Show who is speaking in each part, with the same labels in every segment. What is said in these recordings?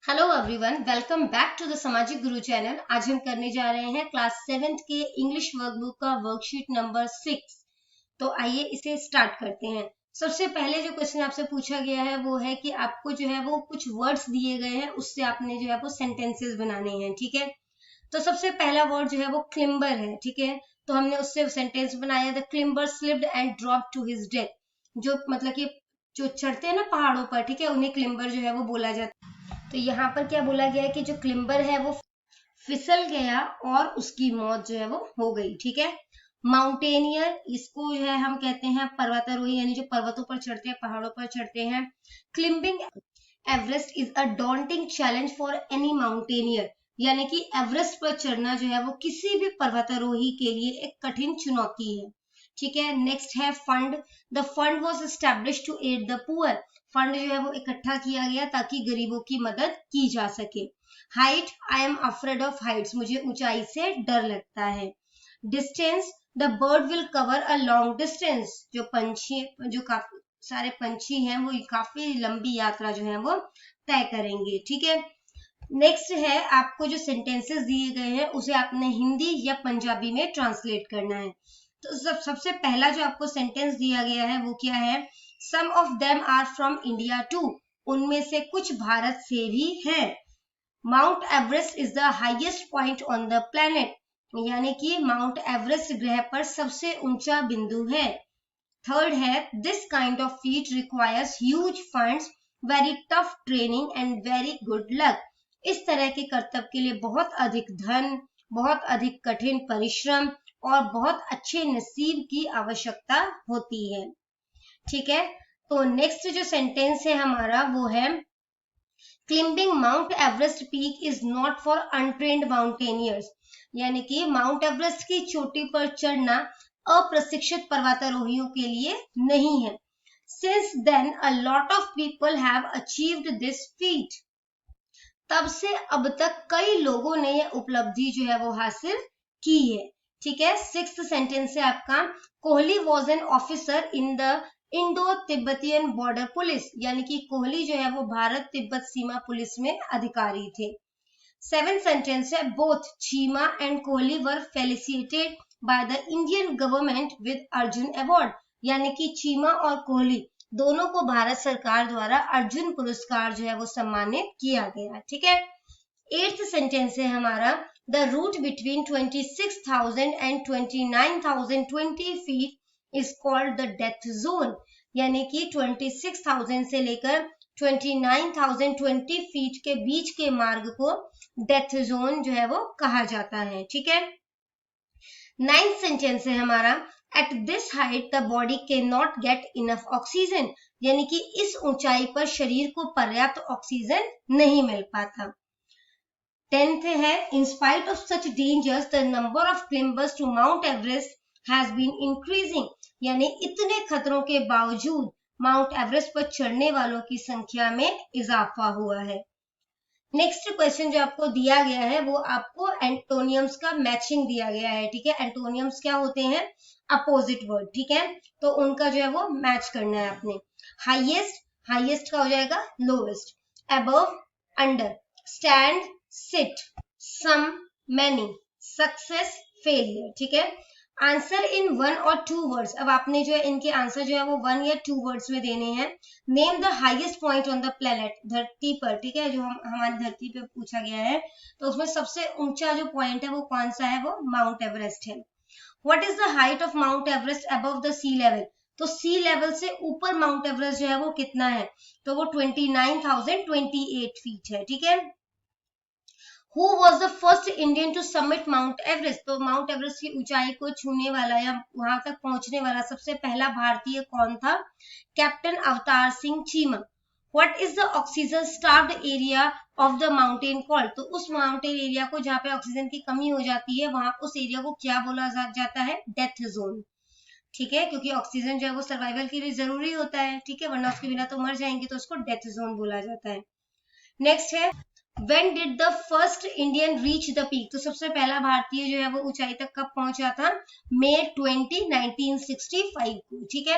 Speaker 1: Hello everyone, welcome back to the Samajik Guru channel. आज हम करने जा रहे हैं क्लास 7th के इंग्लिश वर्कबुक का वर्कशीट नंबर 6। तो आइए इसे स्टार्ट करते हैं। सबसे पहले जो क्वेश्चन आपसे पूछा गया है वो है कि आपको जो है वो कुछ वर्ड्स दिए गए हैं, उससे आपने जो है वो सेंटेंसेस बनाने हैं। ठीक है, तो सबसे पहला वर्ड जो है वो क्लिम्बर है। ठीक है, तो हमने उससे सेंटेंस बनाया, the climber slipped and drop to his death. जो मतलब कि जो चढ़ते हैं ना पहाड़ों पर, ठीक है, उन्हें क्लिम्बर जो है वो बोला जाता है। तो यहाँ पर क्या बोला गया है कि जो क्लिम्बर है वो फिसल गया और उसकी मौत जो है वो हो गई। ठीक है, माउंटेनियर, इसको जो है हम कहते हैं पर्वतारोही, यानी जो पर्वतों पर चढ़ते हैं, पहाड़ों पर चढ़ते हैं। Climbing Everest is a daunting challenge for any mountaineer, यानी कि एवरेस्ट पर चढ़ना जो है वो किसी भी पर्वतारोही के लिए एक कठिन चुनौती है। ठीक है, नेक्स्ट है fund. The fund was establish to aid the poor. Fund जो है वो इकट्ठा किया गया ताकि गरीबों की मदद की जा सके। Height, I am afraid of Heights, मुझे ऊंचाई से डर लगता है। Distance, the bird will cover a long distance, जो पंछी, जो काफी सारे पंछी हैं वो काफी लंबी यात्रा जो है वो तय करेंगे। ठीक है, नेक्स्ट है आपको जो सेंटेंसेस दिए गए हैं उसे आपने हिंदी या पंजाबी में ट्रांसलेट करना है। तो सबसे पहला जो आपको सेंटेंस दिया गया है वो क्या है, some of them are from India too, उनमें से कुछ भारत से भी है। Mount Everest is the highest point on the planet, यानी कि माउंट एवरेस्ट ग्रह पर सबसे ऊंचा बिंदु है। थर्ड है, this kind of feet requires huge funds, very tough training and very good luck. इस तरह के करतब के लिए बहुत अधिक धन, बहुत अधिक कठिन परिश्रम और बहुत अच्छे नसीब की आवश्यकता होती है। ठीक है, तो नेक्स्ट जो सेंटेंस है हमारा वो है, climbing mount Everest peak is not for untrained mountaineers, यानी कि माउंट एवरेस्ट की चोटी पर चढ़ना अप्रशिक्षित पर्वतारोहियों के लिए नहीं है। Since then a lot of people have achieved this feat, तब से अब तक कई लोगों ने यह उपलब्धि जो है वो हासिल की है। ठीक है, सिक्स्थ सेंटेंस है आपका, Kohli was an officer in the Indo Tibetan border police, यानी कि कोहली जो है वो भारत तिब्बत सीमा पुलिस में अधिकारी थे। सेवन सेंटेंस है, both Cheema and Kohli were felicitated by the Indian government with Arjuna award, यानी कि चीमा और कोहली दोनों को भारत सरकार द्वारा अर्जुन पुरस्कार जो है वो सम्मानित किया गया। ठीक है, एट्थ सेंटेंस है हमारा, the route between 26,000 and 29,020 feet is called the death zone, यानी कि 26,000 से लेकर 29,020 फीट के बीच के मार्ग को डेथ जोन जो है वो कहा जाता है। ठीक है, नाइन्थ सेंटेंस है हमारा, at this height the body can not get enough oxygen, यानी कि इस ऊंचाई पर शरीर को पर्याप्त ऑक्सीजन नहीं मिल पाता। टेंथ है, in spite of such dangers the number of climbers to Mount Everest has been increasing, यानी इतने खतरों के बावजूद माउंट एवरेस्ट पर चढ़ने वालों की संख्या में इजाफा हुआ है। नेक्स्ट क्वेश्चन जो आपको दिया गया है वो आपको एंटोनियम्स का मैचिंग दिया गया है। ठीक है, एंटोनियम्स क्या होते हैं, अपोजिट वर्ड। ठीक है, तो उनका जो है वो मैच करना है आपने। हाईएस्ट, हाईएस्ट का हो जाएगा lowest. Above, under. Stand, sit. Some, many. Success, failure. ठीक है, आंसर इन 1 और 2 वर्ड्स। अब आपने जो है इनके आंसर जो है वो 1 या 2 वर्ड्स में देने हैं। Name the highest point on the planet, धरती पर। ठीक है, जो हमारी धरती पे पूछा गया है, तो उसमें सबसे ऊंचा जो पॉइंट है वो कौन सा है, वो माउंट एवरेस्ट है। What is the height of Mount Everest above the sea level, तो सी लेवल से ऊपर माउंट एवरेस्ट जो है वो कितना है, तो वो 29,028 फीट है। ठीक है, Who was the first Indian to summit Mount Everest? तो माउंट एवरेस्ट की ऊंचाई को छूने वाला या वहां तक पहुंचने वाला सबसे पहला भारतीय कौन था, captain Avtar Singh Cheema. What is the oxygen starved area of the mountain called? तो उस माउंटेन एरिया को जहाँ पे ऑक्सीजन की कमी हो जाती है वहां उस एरिया को क्या बोला जाता है, डेथ जोन। ठीक है, क्योंकि ऑक्सीजन जो है वो सर्वाइवल के लिए जरूरी होता है। ठीक है, वरना उसके बिना तो मर जाएंगे, तो उसको डेथ जोन बोला जाता है। नेक्स्ट है, When did the first Indian reach the peak? तो सबसे पहला भारतीय जो है वो ऊंचाई तक कब पहुंचा था, मई 20, 1965 को। ठीक है,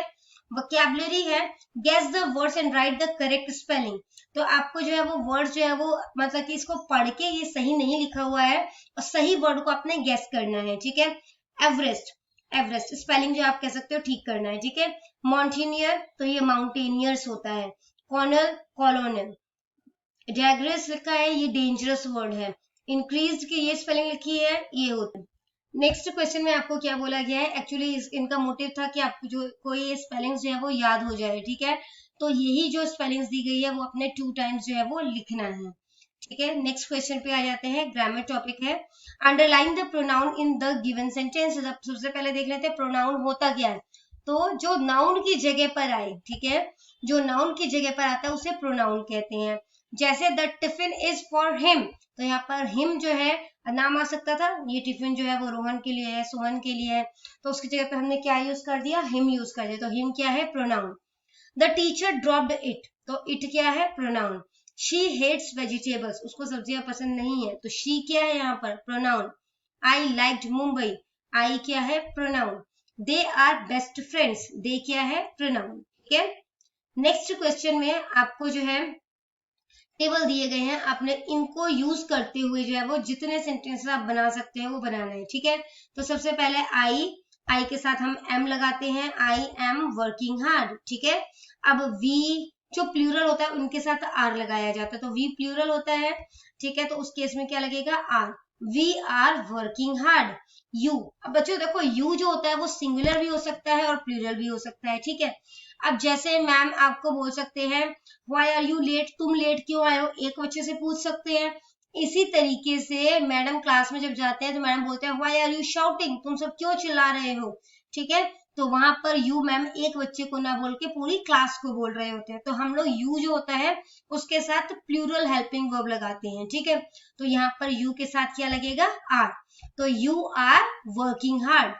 Speaker 1: वोकैबुलरी है, guess the words and write the correct spelling. तो आपको जो है वो वर्ड्स जो है वो मतलब कि इसको पढ़ के ये सही नहीं लिखा हुआ है और सही वर्ड को आपने गेस करना है, ठीक है। एवरेस्ट, एवरेस्ट स्पेलिंग जो आप कह सकते हो ठीक करना है, ठीक है। माउंटेनियर तो ये माउंटेनियर्स होता है। कॉर्नल, कॉलोनल। डैग्रेस लिखा है, ये डेंजरस वर्ड है। इंक्रीज की ये स्पेलिंग लिखी है, ये होता है। नेक्स्ट क्वेश्चन में आपको क्या बोला गया है, एक्चुअली इनका मोटिव था कि आपको जो कोई स्पेलिंग्स जो है वो याद हो जाए, ठीक है। तो यही जो स्पेलिंग्स दी गई है वो अपने 2 टाइम्स जो है वो लिखना है, ठीक है। नेक्स्ट क्वेश्चन पे आ जाते हैं, ग्रामर टॉपिक है। Underline the pronoun in the given sentence. सबसे पहले देख लेते हैं प्रोनाउन होता क्या है। तो जो नाउन की जगह पर आए, ठीक है, जो नाउन की जगह पर आता है उसे प्रोनाउन कहते हैं। जैसे the tiffin is for him, तो यहाँ पर हिम जो है नाम आ सकता था, ये टिफिन जो है वो रोहन के लिए है, सोहन के लिए है, तो उसकी जगह पे हमने क्या यूज कर दिया, हिम यूज कर दिया, तो हिम क्या है, pronoun. The teacher dropped it, तो इट क्या है, प्रोनाउन। शी हेट्स वेजिटेबल्स, उसको सब्जियां पसंद नहीं है, तो शी क्या है यहाँ पर, pronoun. I liked Mumbai, I क्या है, pronoun. They are best friends, they क्या है, प्रोनाउन, ठीक है। नेक्स्ट क्वेश्चन में आपको जो है टेबल दिए गए हैं, आपने इनको यूज करते हुए जो है वो जितने सेंटेंस आप बना सकते हैं वो बनाना है, ठीक है। तो सबसे पहले आई के साथ हम एम लगाते हैं, आई एम वर्किंग हार्ड, ठीक है। अब वी जो प्लूरल होता है उनके साथ आर लगाया जाता है, तो वी प्लूरल होता है, ठीक है, तो उस केस में क्या लगेगा, are. We are working hard. You, अब बच्चों देखो यू जो होता है वो सिंगुलर भी हो सकता है और प्लूरल भी हो सकता है, ठीक है। अब जैसे मैम आपको बोल सकते हैं व्हाई आर यू लेट, तुम लेट क्यों आए हो, एक बच्चे से पूछ सकते हैं। इसी तरीके से मैडम क्लास में जब जाते हैं तो मैडम बोलते हैं व्हाई आर यू शाउटिंग, तुम सब क्यों चिल्ला रहे हो, ठीक है। तो वहां पर यू मैम एक बच्चे को ना बोल के पूरी क्लास को बोल रहे होते हैं, तो हम लोग यू जो होता है उसके साथ प्लूरल हेल्पिंग वर्ब लगाते हैं, ठीक है। तो यहाँ पर यू के साथ क्या लगेगा, आर। तो यू आर वर्किंग हार्ड।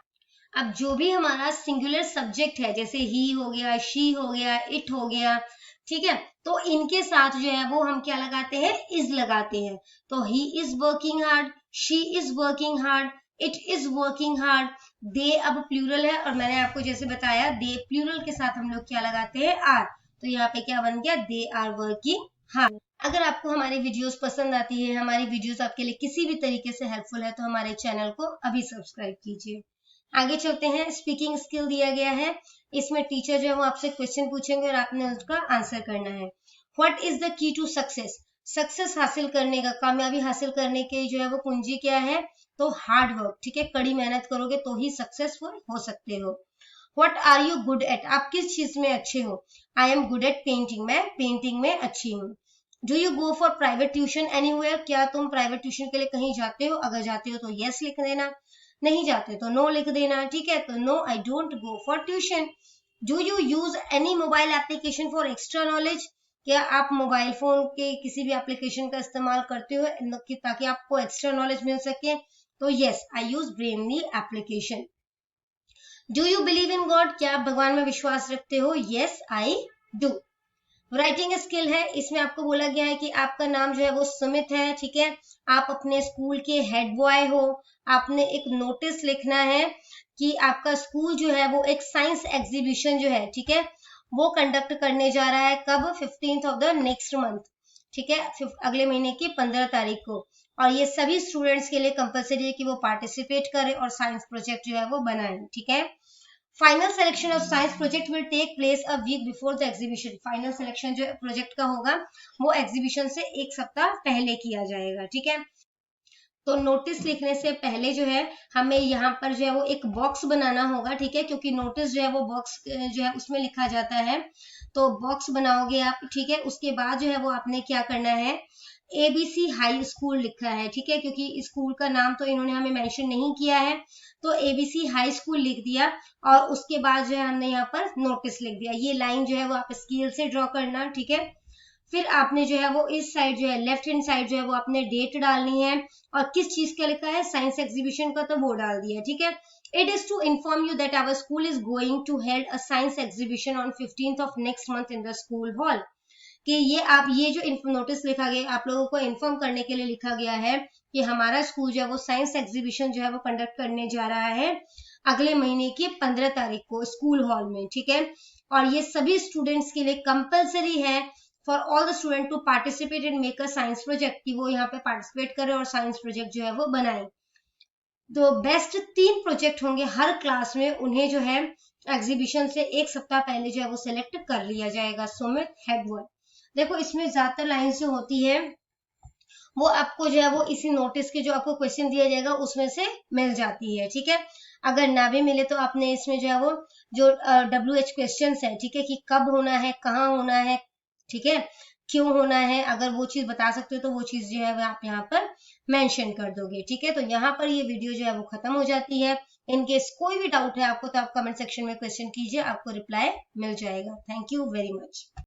Speaker 1: अब जो भी हमारा सिंगुलर सब्जेक्ट है, जैसे ही हो गया, शी हो गया, इट हो गया, ठीक है, तो इनके साथ जो है वो हम क्या लगाते हैं, इज लगाते हैं। तो he is working hard, she is working hard, it is working hard. They अब प्लूरल है और मैंने आपको जैसे बताया दे प्लूरल के साथ हम लोग क्या लगाते हैं, आर। तो यहाँ पे क्या बन गया, दे आर वर्किंग हार्ड। अगर आपको हमारी वीडियोस पसंद आती है, हमारी वीडियोस आपके लिए किसी भी तरीके से हेल्पफुल है, तो हमारे चैनल को अभी सब्सक्राइब कीजिए। आगे चलते हैं, स्पीकिंग स्किल दिया गया है, इसमें टीचर जो है वो आपसे क्वेश्चन पूछेंगे और आपने उसका आंसर करना है। What is the key to success, success हासिल करने का, कामयाबी हासिल करने के जो है वो कुंजी क्या है, तो हार्ड वर्क, ठीक है, कड़ी मेहनत करोगे तो ही सक्सेसफुल हो सकते हो। What are you good at, आप किस चीज में अच्छे हो, I am good at painting, मैं पेंटिंग में अच्छी हूँ। Do you go for private tuition anywhere, क्या तुम प्राइवेट ट्यूशन के लिए कहीं जाते हो, अगर जाते हो तो यस लिख देना, नहीं जाते तो नो लिख देना, ठीक है। तो no I don't go for tuition. Do you use any mobile application for extra knowledge, क्या आप मोबाइल फोन के किसी भी एप्लीकेशन का इस्तेमाल करते हो ताकि आपको एक्स्ट्रा नॉलेज मिल सके, तो yes I use Brainly application. Do you believe in God, क्या आप भगवान में विश्वास रखते हो, yes I do. Writing skill है, इसमें आपको बोला गया है कि आपका नाम जो है वो सुमित है, ठीक है, आप अपने स्कूल के हेड बॉय हो, आपने एक नोटिस लिखना है कि आपका स्कूल जो है वो एक साइंस एग्जीबिशन जो है, ठीक है, वो कंडक्ट करने जा रहा है, कब, 15th of the next month, ठीक है, अगले महीने की 15 तारीख को। और ये सभी स्टूडेंट्स के लिए कंपलसरी है कि वो पार्टिसिपेट करें और साइंस प्रोजेक्ट जो है वो बनाएं, ठीक है। Final selection of science project will take place a week before the exhibition, final selection जो प्रोजेक्ट का होगा वो एग्जीबिशन से एक सप्ताह पहले किया जाएगा, ठीक है। तो नोटिस लिखने से पहले जो है हमें यहाँ पर जो है वो एक बॉक्स बनाना होगा, ठीक है, क्योंकि नोटिस जो है वो बॉक्स जो है उसमें लिखा जाता है, तो बॉक्स बनाओगे आप, ठीक है। उसके बाद जो है वो आपने क्या करना है, एबीसी हाई स्कूल लिखा है, ठीक है, क्योंकि स्कूल का नाम तो इन्होंने हमें मेंशन नहीं किया है, तो एबीसी हाई स्कूल लिख दिया और उसके बाद जो है हमने यहाँ पर नोटिस लिख दिया। ये लाइन जो है वो आप स्केल से ड्रॉ करना, ठीक है। फिर आपने जो है वो इस साइड जो है लेफ्ट हैंड साइड जो है वो आपने डेट डालनी है और किस चीज का लिखा है, साइंस एग्जीबिशन का, तो वो डाल दिया, ठीक है। It is to inform you that our school is going to held a science exhibition on 15th of next month in the school hall, कि ये आप ये जो नोटिस लिखा गया आप लोगों को इन्फॉर्म करने के लिए लिखा गया है कि हमारा स्कूल जो है वो साइंस एग्जीबिशन जो है वो कंडक्ट करने जा रहा है अगले महीने की 15 तारीख को स्कूल हॉल में, ठीक है। और ये सभी स्टूडेंट्स के लिए कंपलसरी है for all the student to participate and make a science project, कि वो यहाँ पे पार्टिसिपेट करें और साइंस प्रोजेक्ट जो है वो बनाए। तो बेस्ट 3 प्रोजेक्ट होंगे हर क्लास में, उन्हें जो है एग्जीबिशन से एक सप्ताह पहले जो है वो सिलेक्ट कर लिया जाएगा। सुमित हेडवर्ड, देखो इसमें ज्यादातर लाइन्स जो होती है वो आपको जो है वो इसी नोटिस के जो आपको क्वेश्चन दिया जाएगा उसमें से मिल जाती है, ठीक है। अगर ना भी मिले तो आपने इसमें जो है वो जो WH क्वेश्चन है, ठीक है, कि कब होना है, कहाँ होना है, ठीक है, क्यों होना है, अगर वो चीज बता सकते हो तो वो चीज जो है वो आप यहाँ पर मेंशन कर दोगे, ठीक है। तो यहाँ पर ये वीडियो जो है वो खत्म हो जाती है। इनकेस कोई भी डाउट है आपको तो आप कमेंट सेक्शन में क्वेश्चन कीजिए, आपको रिप्लाई मिल जाएगा। Thank you very much.